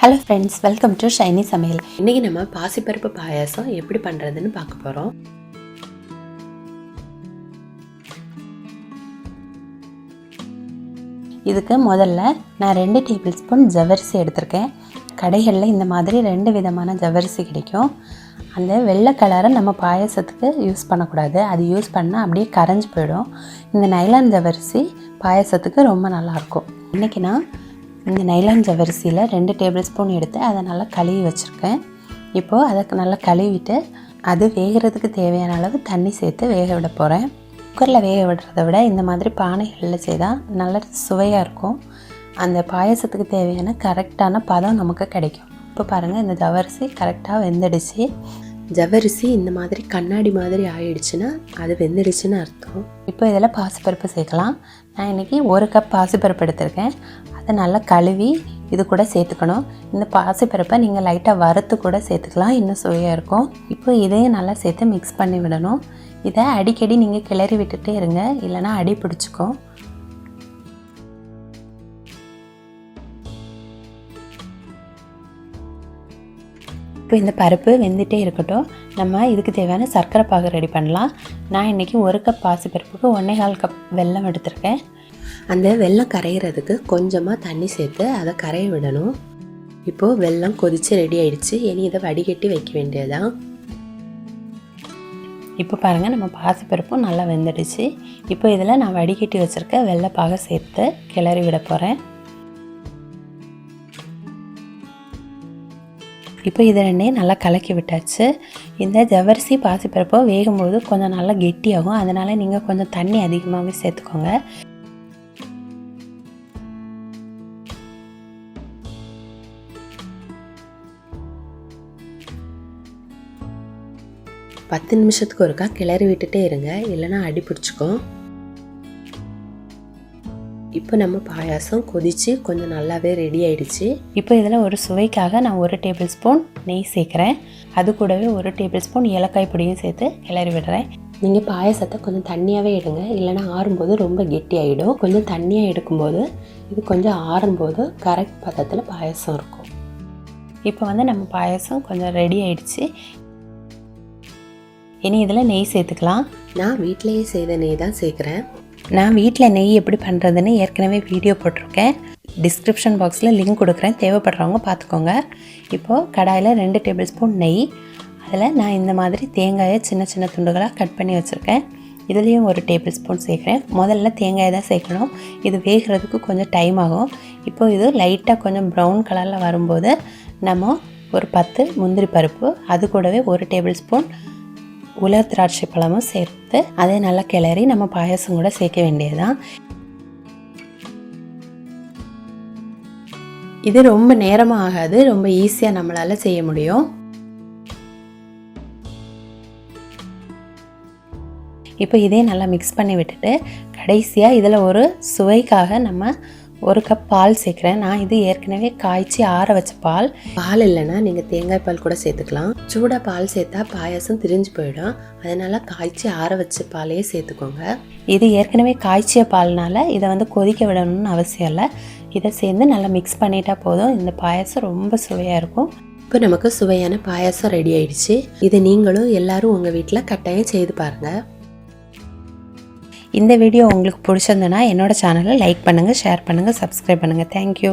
Hello friends, welcome to shiny சமையல். இன்றைக்கி நம்ம பாசிப்பருப்பு பாயாசம் எப்படி பண்ணுறதுன்னு பார்க்க போகிறோம். இதுக்கு முதல்ல நான் 2 டேபிள் ஸ்பூன் ஜவ்வரிசி எடுத்திருக்கேன். கடைகளில் இந்த மாதிரி 2 விதமான ஜவ்வரிசி கிடைக்கும். அந்த வெள்ளை கலரை நம்ம பாயாசத்துக்கு யூஸ் பண்ணக்கூடாது. அது யூஸ் பண்ணால் அப்படியே கரைஞ்சி போயிடும். இந்த நைலான் ஜவ்வரிசி பாயாசத்துக்கு ரொம்ப நல்லாயிருக்கும். இன்றைக்கி நான் இந்த நைலான் ஜவ்வரிசியில் 2 டேபிள் ஸ்பூன் எடுத்து அதை நல்லா கழுவி வச்சுருக்கேன். இப்போது அதை நல்லா கழுவிட்டு அது வேகிறதுக்கு தேவையான அளவு தண்ணி சேர்த்து வேக விட போகிறேன். குக்கரில் வேக விடுறத விட இந்த மாதிரி பானைகளில் செய்தால் நல்ல சுவையாக இருக்கும். அந்த பாயசத்துக்கு தேவையான கரெக்டான பதம் நமக்கு கிடைக்கும். இப்போ பாருங்கள், இந்த ஜவ்வரிசி கரெக்டாக வெந்துடுச்சு. ஜவ்வரிசி இந்த மாதிரி கண்ணாடி மாதிரி ஆயிடுச்சுன்னா அது வெந்துடுச்சுன்னு அர்த்தம். இப்போ இதில் பாசிப்பருப்பு சேர்க்கலாம். நான் இன்றைக்கி 1 கப் பாசிப்பருப்பு எடுத்திருக்கேன். அதை நல்லா கழுவி இது கூட சேர்த்துக்கணும். இந்த பாசிப்பருப்பை நீங்கள் லைட்டாக வறுத்து கூட சேர்த்துக்கலாம், இன்னும் சுவையாக இருக்கும். இப்போ இதையும் நல்லா சேர்த்து மிக்ஸ் பண்ணி விடணும். இதை அடிக்கடி நீங்கள் கிளறி விட்டுட்டே இருங்க, இல்லைனா அடி பிடிச்சிக்கும். இப்போ இந்த பருப்பு வெந்துகிட்டே இருக்கட்டும். நம்ம இதுக்கு தேவையான சர்க்கரை பாகு ரெடி பண்ணலாம். நான் இன்றைக்கி 1 கப் பாசிப்பருப்புக்கு 1.25 கப் வெல்லம் எடுத்திருக்கேன். அந்த வெல்லம் கரைகிறதுக்கு கொஞ்சமாக தண்ணி சேர்த்து அதை கரைய விடணும். இப்போது வெல்லம் கொதித்து ரெடி ஆகிடுச்சு. இனி இதை வடிகட்டி வைக்க வேண்டியதான். இப்போ பாருங்கள், நம்ம பாசிப்பருப்பும் நல்லா வெந்துடுச்சு. இப்போ இதில் நான் வடிகட்டி வச்சுருக்க வெள்ளைப்பாகை சேர்த்து கிளறி விட போகிறேன். இப்போ இதை ரெண்டையும் நல்லா கலக்கி விட்டாச்சு. இந்த ஜவ்வரிசி பாசிப்பருப்போ வேகும்போது கொஞ்சம் நல்லா கெட்டியாகும். அதனால் நீங்கள் கொஞ்சம் தண்ணி அதிகமாகவே சேர்த்துக்கோங்க. பத்து நிமிஷத்துக்கு ஒருக்கா கிளறி விட்டுட்டே இருங்க, இல்லைனா அடி பிடிச்சிக்கும். இப்போ நம்ம பாயாசம் கொதித்து கொஞ்சம் நல்லாவே ரெடி ஆகிடுச்சு. இப்போ இதில் ஒரு சுவைக்காக நான் 1 டேபிள் ஸ்பூன் நெய் சேர்க்குறேன். அது கூடவே 1 டேபிள் ஸ்பூன் ஏலக்காய் பொடியும் சேர்த்து கிளறி விடுறேன். நீங்கள் பாயாசத்தை கொஞ்சம் தண்ணியாகவே எடுங்க, இல்லைனா ஆறும்போது ரொம்ப கெட்டி ஆகிடும். கொஞ்சம் தண்ணியாக எடுக்கும்போது இது கொஞ்சம் ஆறும்போது கரெக்ட் பதத்தில் பாயாசம் இருக்கும். இப்போ நம்ம பாயாசம் கொஞ்சம் ரெடி ஆகிடுச்சு. இனி இதில் நெய் சேர்த்துக்கலாம். நான் வீட்டிலையே செய்த நெய் தான் சேர்க்குறேன். நான் வீட்டில் நெய் எப்படி பண்ணுறதுன்னு ஏற்கனவே வீடியோ போட்டிருக்கேன். டிஸ்கிரிப்ஷன் பாக்ஸில் லிங்க் கொடுக்குறேன், தேவைப்படுறவங்க பார்த்துக்கோங்க. இப்போது கடாயில் 2 டேபிள் ஸ்பூன் நெய், அதில் நான் இந்த மாதிரி தேங்காயை சின்ன சின்ன துண்டுகளாக கட் பண்ணி வச்சுருக்கேன். இதுலேயும் 1 டேபிள் ஸ்பூன் சேர்க்குறேன். முதல்ல தேங்காயை தான் சேர்க்கணும். இது வேகிறதுக்கு கொஞ்சம் டைம் ஆகும். இப்போது இது லைட்டாக கொஞ்சம் ப்ரௌன் கலரில் வரும்போது நம்ம ஒரு 10 முந்திரி பருப்பு, அது கூடவே 1 டேபிள் ஸ்பூன் உலர் திராட்சை பழமும் சேர்த்து அதை நல்லா கிளறி நம்ம பாயாசம் கூட சேர்க்க வேண்டியதுதான். இது ரொம்ப நேரமாக ஆகாது, ரொம்ப ஈஸியாக நம்மளால் செய்ய முடியும். இப்போ இதே நல்லா மிக்ஸ் பண்ணி விட்டுட்டு கடைசியாக இதில் ஒரு சுவைக்காக நம்ம 1 கப் பால் சேர்க்குறேன். நான் இது ஏற்கனவே காய்ச்சி ஆற வச்ச பால் இல்லைன்னா நீங்கள் தேங்காய் பால் கூட சேர்த்துக்கலாம். சூடாக பால் சேர்த்தா பாயாசம் திரிஞ்சு போயிடும். அதனால் காய்ச்சி ஆற வச்ச பாலையே சேர்த்துக்கோங்க. இது ஏற்கனவே காய்ச்சிய பால்னால இதை கொதிக்க விடணும்னு அவசியம் இல்லை. இதை சேர்ந்து நல்லா மிக்ஸ் பண்ணிட்டா போதும். இந்த பாயாசம் ரொம்ப சுவையாக இருக்கும். இப்போ நமக்கு சுவையான பாயாசம் ரெடி ஆயிடுச்சு. இதை நீங்களும் எல்லாரும் உங்கள் வீட்டில் கட்டாயம் செய்து பாருங்கள். இந்த வீடியோ உங்களுக்கு பிடிச்சிருந்ததுன்னா என்னோட சேனலை லைக் பண்ணுங்கள், ஷேர் பண்ணுங்கள், சப்ஸ்கிரைப் பண்ணுங்கள். தேங்க்யூ.